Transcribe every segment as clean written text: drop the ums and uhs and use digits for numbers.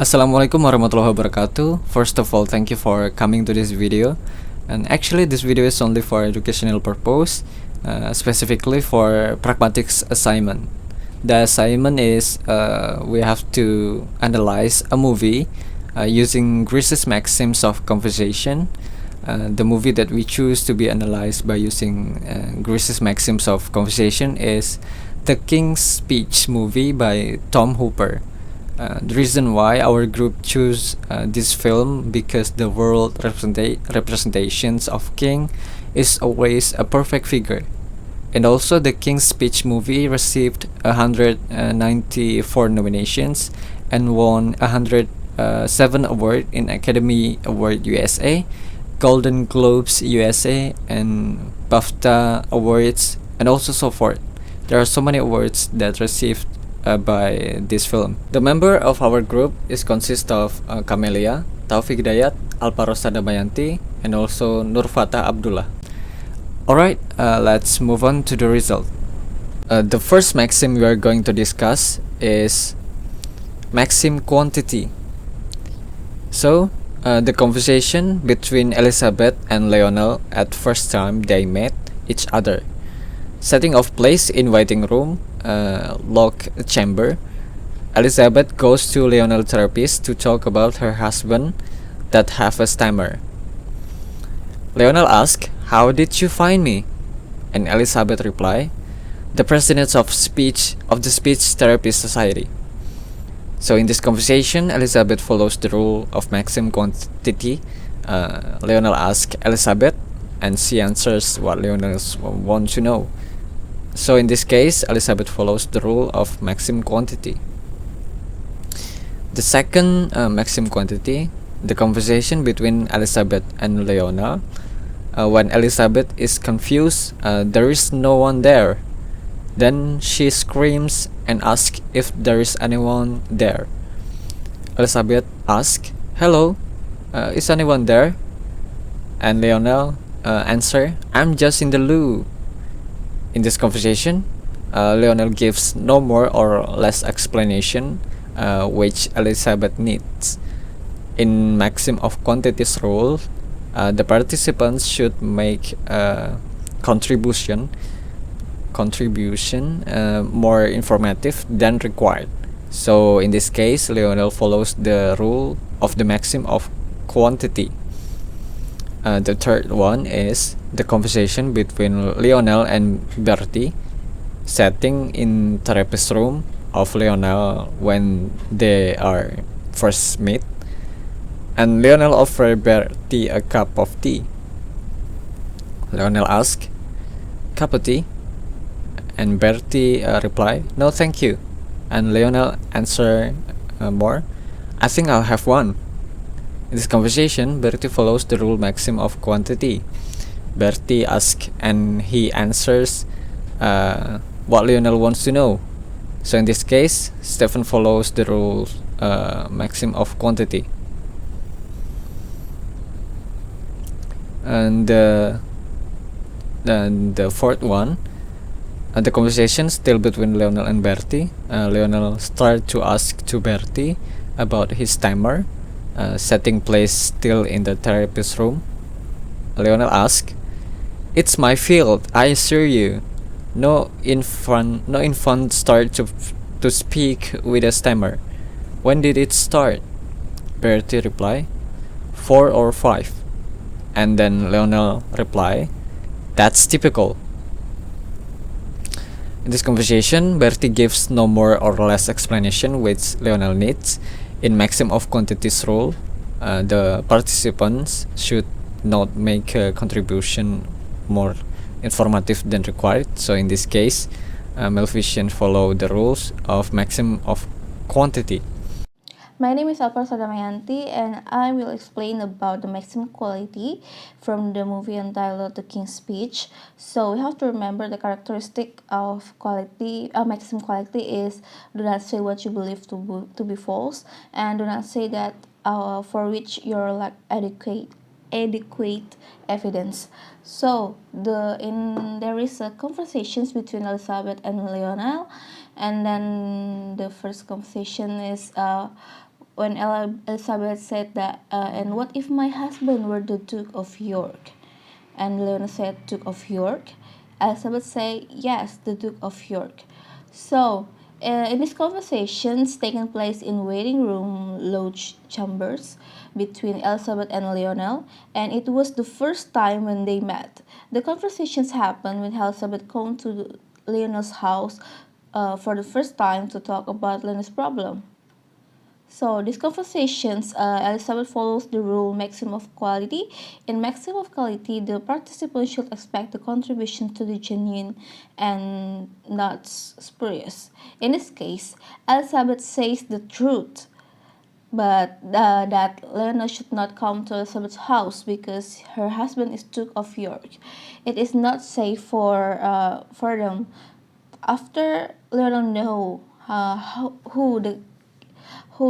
Assalamualaikum warahmatullahi wabarakatuh. First of all, thank you for coming to this video. And actually, this video is only for educational purpose, specifically for pragmatics assignment. The assignment is we have to analyze a movie using Grice's maxims of conversation. The movie that we choose to be analyzed by using Grice's maxims of conversation is The King's Speech movie by Tom Hooper. The reason why our group chose this film because the world representations of King is always a perfect figure. And also the King's Speech movie received 194 nominations and won 107 awards in Academy Award USA, Golden Globes USA, and BAFTA awards, and also so forth. There are so many awards that received by this film. The member of our group is consist of Camelia, Taufik Hidayat, Alparosa Damayanti, and also Nurfata Abdullah. Alright, let's move on to the result. The first maxim we are going to discuss is maxim quantity. So, the conversation between Elizabeth and Lionel at first time they met each other. Setting of place in waiting room, lock chamber. Elizabeth goes to Lionel therapist to talk about her husband that have a stammer. Lionel asks, "How did you find me?" And Elizabeth reply, "The president of the Speech Therapy Society." So in this conversation, Elizabeth follows the rule of maxim quantity. Lionel asks Elizabeth, and she answers what Lionel wants to know. So in this case, Elizabeth follows the rule of maxim quantity. The second maxim quantity, the conversation between Elizabeth and Lionel. When Elizabeth is confused, there is no one there. Then she screams and asks if there is anyone there. Elizabeth asks, "Hello, is anyone there?" And Lionel answer, "I'm just in the loo." In this conversation, Lionel gives no more or less explanation, which Elizabeth needs. In maxim of quantities rule, the participants should make a contribution more informative than required. So in this case, Lionel follows the rule of the maxim of quantity. The third one is the conversation between Lionel and Bertie, setting in therapist room of Lionel when they are first meet, and Lionel offers Bertie a cup of tea. Lionel asks, "Cup of tea?" And Bertie reply, "No, thank you." And Lionel answer more, "I think I'll have one." In this conversation, Bertie follows the rule maxim of quantity. Bertie asks and he answers what Lionel wants to know. So in this case, Stephen follows the rule maxim of quantity. And then the fourth one, the conversation still between Lionel and Bertie. Lionel starts to ask to Bertie about his stammer. Setting place still in the therapist room. Lionel asks, "It's my field, I assure you. No infant start to speak with a stammer. When did it start?" Bertie reply, 4 or 5. And then Lionel reply, "That's typical." In this conversation, Bertie gives no more or less explanation which Lionel needs. In maxim of quantities rule, the participants should not make a contribution more informative than required. So in this case, Melvisian follow the rules of maxim of quantity. My name is Alparosa Damayanti and I will explain about the maximum quality from the movie entitled The King's Speech. So we have to remember the characteristic of quality, maximum quality is do not say what you believe to be false, and do not say that for which you're like adequate evidence. So there is a conversations between Elizabeth and Lionel, and then the first conversation is when Elizabeth said that, and what if my husband were the Duke of York? And Leona said, Duke of York? Elizabeth said, yes, the Duke of York. So, in these conversations taking place in waiting room lodge chambers between Elizabeth and Lionel, and it was the first time when they met. The conversations happened when Elizabeth came to Lionel's house for the first time to talk about Lionel's problem. So these conversations, Elizabeth follows the rule maxim of quality. In maxim of quality, the participant should expect the contribution to be genuine and not spurious. In this case, Elizabeth says the truth, but that Lena should not come to Elizabeth's house because her husband is Duke of York. It is not safe for them. After Lena know who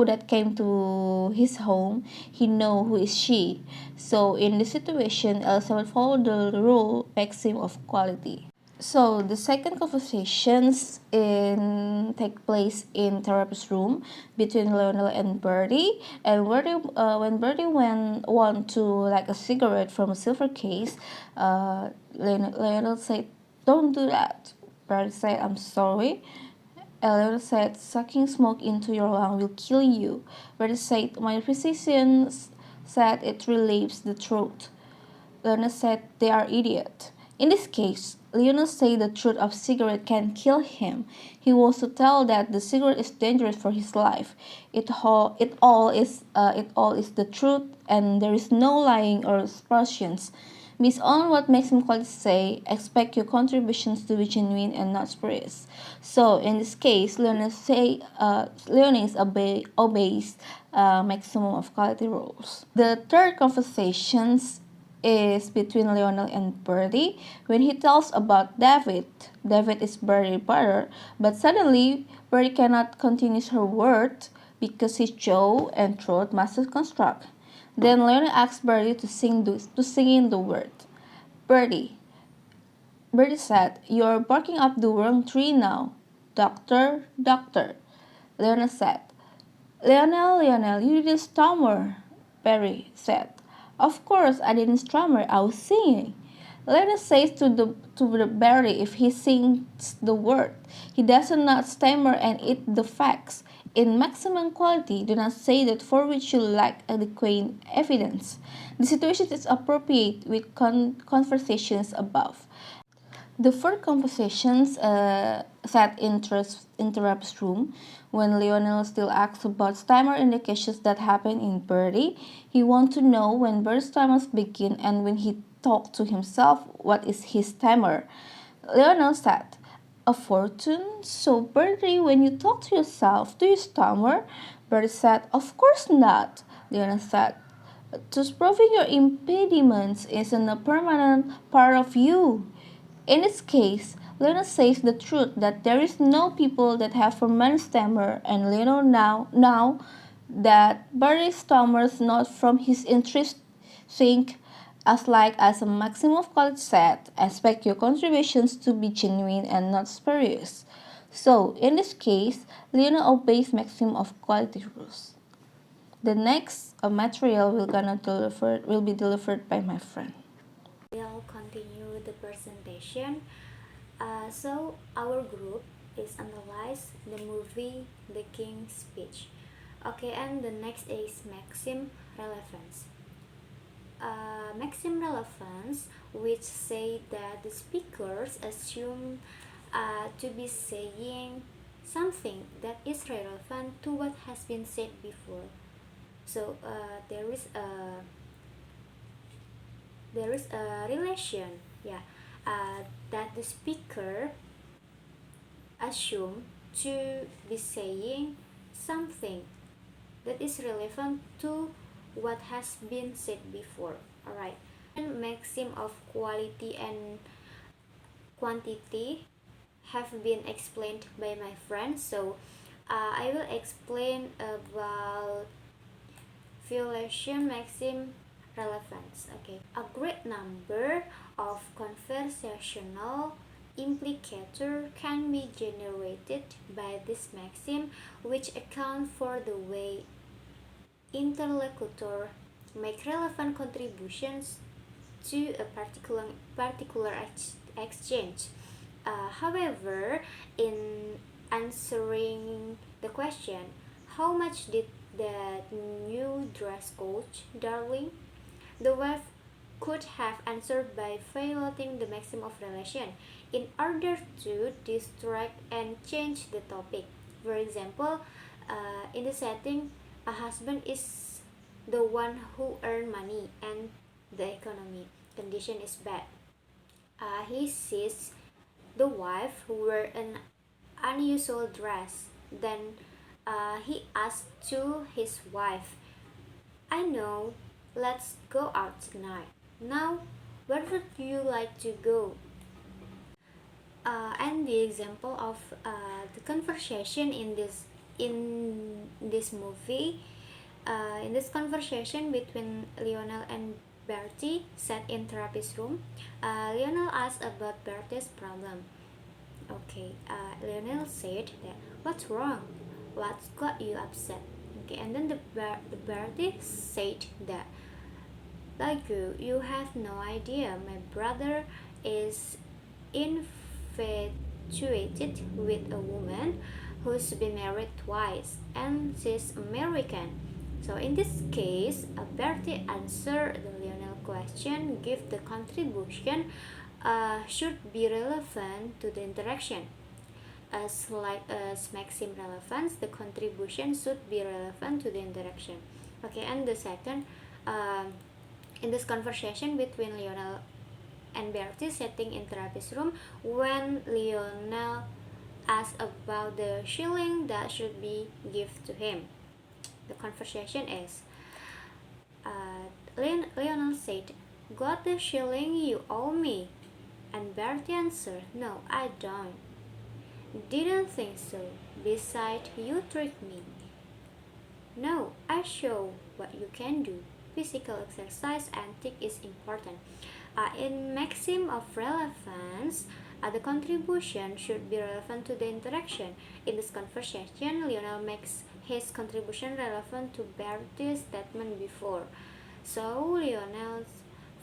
that came to his home, he know who is she. So in this situation, Elizabeth followed the rule maxim of quality. So the second conversations take place in therapist's room between Lionel and Bertie. And when Bertie want to like a cigarette from a silver case, Lionel said, "Don't do that." Bertie said, "I'm sorry." Eleanor said, "Sucking smoke into your lung will kill you." Bertie said, "My physicians said it relieves the throat." Leonard said, "They are idiots." In this case, Leonard said the truth of cigarette can kill him. He wants to tell that the cigarette is dangerous for his life. It all is the truth, and there is no lying or aspersions. Based on what Maxim College say, expect your contributions to be genuine and not spurious. So in this case, learners obeys maximum of quality rules. The third conversations is between Lionel and Bertie. When he tells about David, David is Bertie's brother, but suddenly Bertie cannot continue her word because his jaw and throat must construct. Then Lionel asks Bertie to sing in the word. Bertie said, "You're barking up the wrong tree now. Doctor, doctor." Lionel said, Lionel, you didn't stammer." Bertie said, "Of course I didn't stammer, I was singing." Lionel says to the Bertie if he sings the word, he does not stammer and eat the facts. In maximum quality, do not say that for which you lack adequate evidence. The situation is appropriate with conversations above. The fourth conversations sat in Therap's room when Lionel still asks about stammer indications that happen in Bertie. He wants to know when Bertie's stammers begin and when he talks to himself, what is his stammer. Lionel said, "A fortune? So Bertie, when you talk to yourself, do you stammer?" Bertie said, "Of course not." Lionel said, "Thus proving your impediments isn't a permanent part of you." In this case, Lionel says the truth that there is no people that have permanent stammer, and Lionel now that Bertie stammers not from his interest think as a maximum of quality said, expect your contributions to be genuine and not spurious. So, in this case, Lionel obeys maximum of quality rules. The next material will be delivered by my friend. We'll continue the presentation. So our group is analyze the movie The King's Speech. Okay, and the next is Maxim relevance. Maxim relevance, which say that the speakers assume to be saying something that is relevant to what has been said before. So there is a relation, that the speaker assume to be saying something that is relevant to what has been said before. Alright. And maxim of quality and quantity have been explained by my friend. So I will explain about violation maxim relevance. Okay, a great number of conversational implicator can be generated by this maxim, which account for the way interlocutor make relevant contributions to a particular exchange. However, in answering the question, how much did that new dress cost, darling? The wife could have answered by violating the maxim of relation in order to distract and change the topic. For example, in the setting, a husband is the one who earn money and the economy condition is bad. He sees the wife who wear an unusual dress. Then he asks to his wife, I know, let's go out tonight. Now, where would you like to go? And the example of the conversation in this movie, in this conversation between Lionel and Bertie sat in therapy's room. Lionel asked about Bertie's problem. Okay, Lionel said that what's wrong? What's got you upset? Okay, and then the Bertie said that like you have no idea. My brother is infatuated with a woman who's been married twice and she's American. So in this case, Bertie answered the Lionel question, give the contribution should be relevant to the interaction. As Maxim relevance, the contribution should be relevant to the interaction. Okay, and the second, in this conversation between Lionel and Bertie sitting in therapy's room, when Lionel asked about the shilling that should be given to him, the conversation is, Lionel said, got the shilling you owe me? And Bertie answered, no, I don't. Didn't think so. Besides, you tricked me. No, I show what you can do. Physical exercise and ethic is important. In maxim of relevance, the contribution should be relevant to the interaction. In this conversation, Lionel makes his contribution relevant to Bertie's statement before. So, Lionel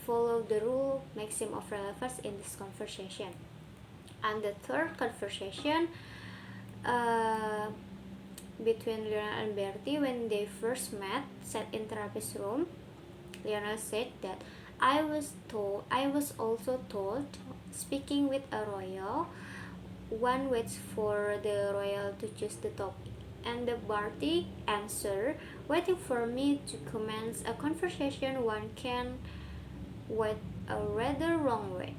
followed the rule maxim of relevance in this conversation. And the third conversation between Lionel and Bertie when they first met, sat in therapist's room, Lionel said that I was also told, speaking with a royal, one waits for the royal to choose the topic. And the Bertie answered, waiting for me to commence a conversation one can wait a rather long way.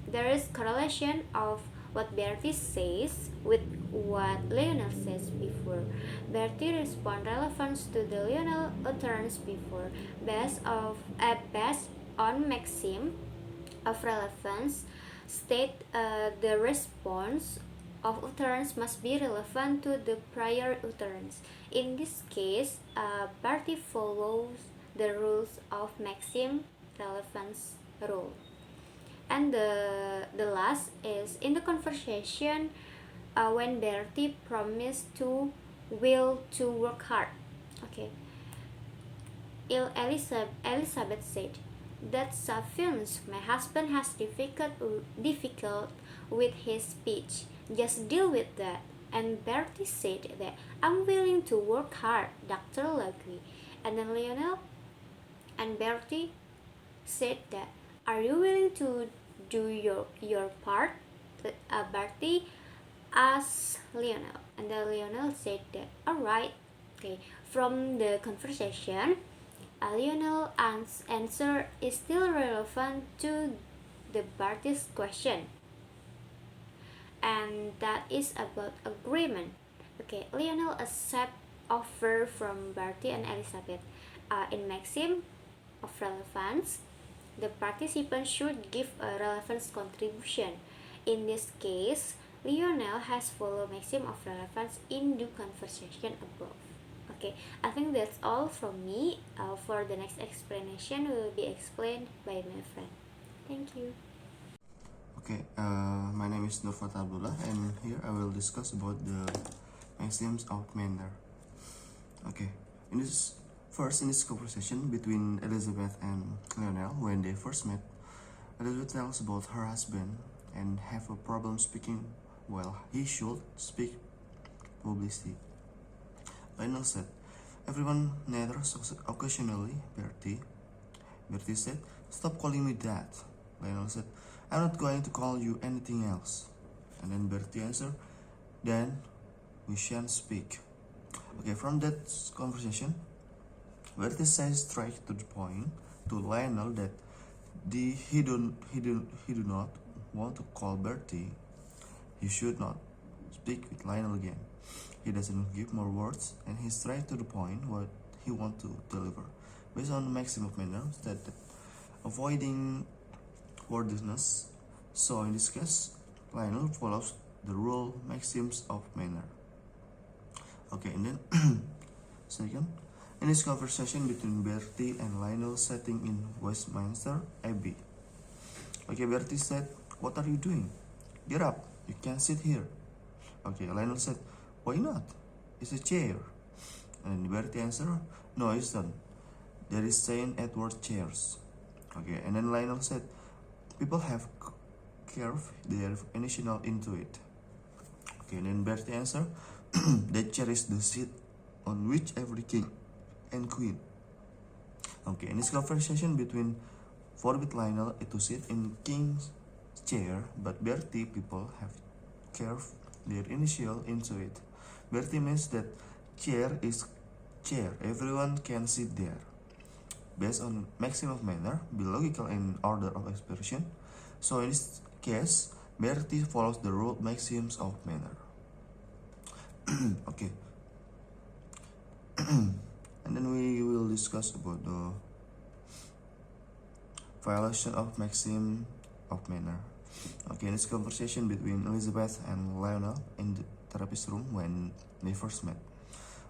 There is correlation of what Bertie says with what Lionel says before. Bertie responds relevance to the Lionel utterance before, based on maxim of relevance. State the response of utterance must be relevant to the prior utterance. In this case, Bertie follows the rules of maxim relevance rule. And the last is in the conversation when Bertie promised to work hard. Okay. Elizabeth said, "That's sufficient. My husband has difficult with his speech. Just deal with that." And Bertie said that I'm willing to work hard, Dr. Legui. And then Lionel and Bertie said that, are you willing to do your part? Bertie asked Lionel, and then Lionel said that, alright. Okay, from the conversation, Lionel's answer is still relevant to the Bertie's question, and that is about agreement. Okay, Lionel accept offer from Bertie and Elizabeth. In maxim of relevance, the participant should give a relevance contribution. In this case, Lionel has followed maxim of relevance in the conversation above. Okay, I think that's all from me. For the next explanation will be explained by my friend. Thank you. Okay, my name is Nurfat Abdullah, and here I will discuss about the maxims of manner. Okay, in this First, in this conversation between Elizabeth and Lionel, when they first met, Elizabeth tells about her husband and have a problem speaking while he should speak publicly. Lionel said, "Everyone natters occasionally, Bertie." Bertie said, "Stop calling me that." Lionel said, "I'm not going to call you anything else." And then Bertie answered, "Then we shan't speak." Okay, from that conversation, Bertie says straight to the point to Lionel that he do not want to call Bertie. He should not speak with Lionel again. He doesn't give more words, and he's straight to the point what he wants to deliver. Based on Maxim of manners, that avoiding wordlessness. So in this case, Lionel follows the rule maxims of manner. Okay, and then second, in this conversation between Bertie and Lionel setting in Westminster Abbey. Okay, Bertie said, "What are you doing? Get up, you can't sit here." Okay, Lionel said, "Why not? It's a chair." And Bertie answered, "No, it's not. There is St. Edward chairs." Okay, and then Lionel said, "People have carved their initial into it." Okay, and then Bertie answered, "That chair is the seat on which every king and queen." Okay, in this conversation between forbid Lionel to sit in king's chair, but Bertie people have carved their initial into it. Bertie means that chair is chair, everyone can sit there. Based on maxim of manner, be logical in order of expression. So in this case, Bertie follows the rule maxims of manner. Okay. And then we will discuss about the violation of maxim of manner. Okay, in this conversation between Elizabeth and Lionel in the therapist room when they first met.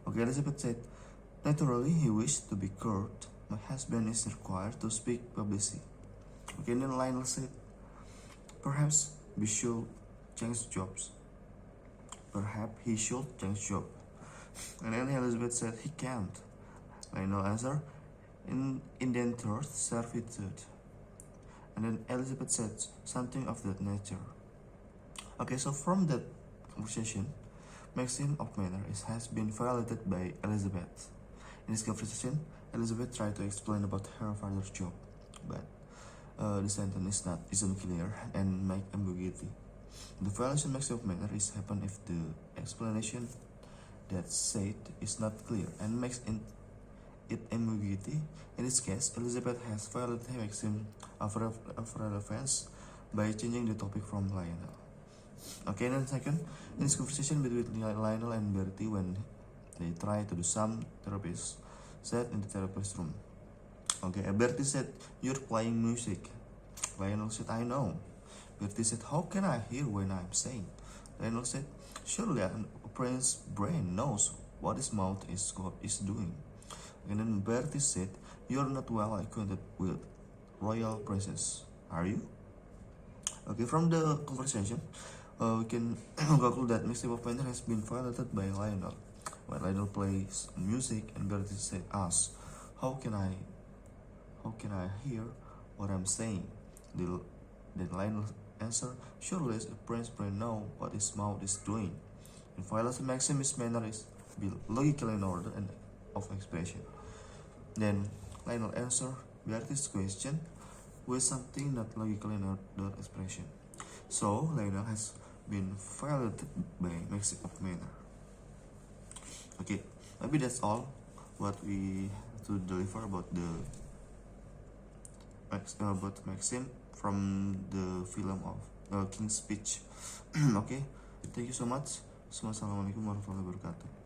Okay, Elizabeth said, "Naturally, he wished to be curt. My husband is required to speak publicly." Okay, and then Lionel said, "Perhaps we should change jobs." Perhaps he should change job. And then Elizabeth said, "He can't." Lionel answered, "In indentured servitude." And then Elizabeth said something of that nature. Okay, so from that conversation, maxim of manner has been violated by Elizabeth. In this conversation, Elizabeth tried to explain about her father's job, but the sentence isn't clear and make ambiguity. The violation maxim of manner is happen if the explanation that said is not clear and makes it ambiguity. In this case, Elizabeth has violated her maxim of relevance by changing the topic from Lionel. Okay, and then second, in this conversation between Lionel and Bertie when they try to do some therapists said in the therapist room. Okay, Bertie said, "You're playing music." Lionel said, "I know." Bertie said, "How can I hear when I'm saying?" Lionel said, "Surely a prince's brain knows what his mouth is doing." And then Bertie said, "You're not well acquainted with royal princes, are you?" Okay, from the conversation, we can conclude that maxim of manner has been violated by Lionel. When Lionel plays music and Bertie said, "Us, how can I hear what I'm saying?" Then Lionel answered, "Surely a prince's brain know what his mouth is doing." In violation maxim is manner is be logical in order and of expression. Then Lionel answered Bertie's question with something not logical in order expression. So Lionel has been violated by maxim of manner. Okay, maybe that's all what we have to deliver about the maxim from the film of King's Speech. Okay, thank you so much. Assalamualaikum warahmatullahi wabarakatuh.